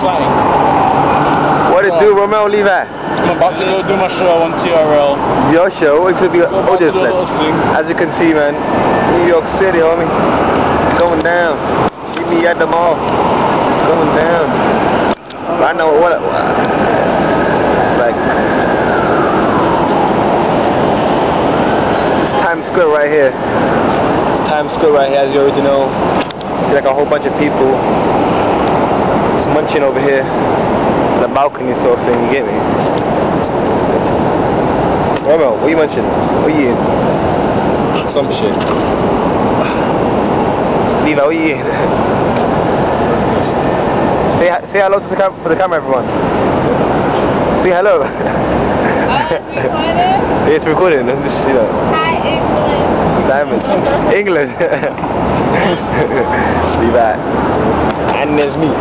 slang. What it do, Romeo? Leave that. I'm about to go do my show on TRL. Your show? It's gonna be audio do a little thing. As you can see, man, New York City, homie, it's going down. Meet me at the mall. It's going down. I know what. It's like it's Times Square right here. It's Times Square right here, as you already know. See like a whole bunch of people. It's munching over here. The balcony sort of thing, you get me? Romeo, what are you munching? What are you eating? Some shit. Levi, what are you eating? Say hello to the camera, everyone. Say hello. It's recording. Just, you know. Hi, England. Simon. England. Levi. And there's me.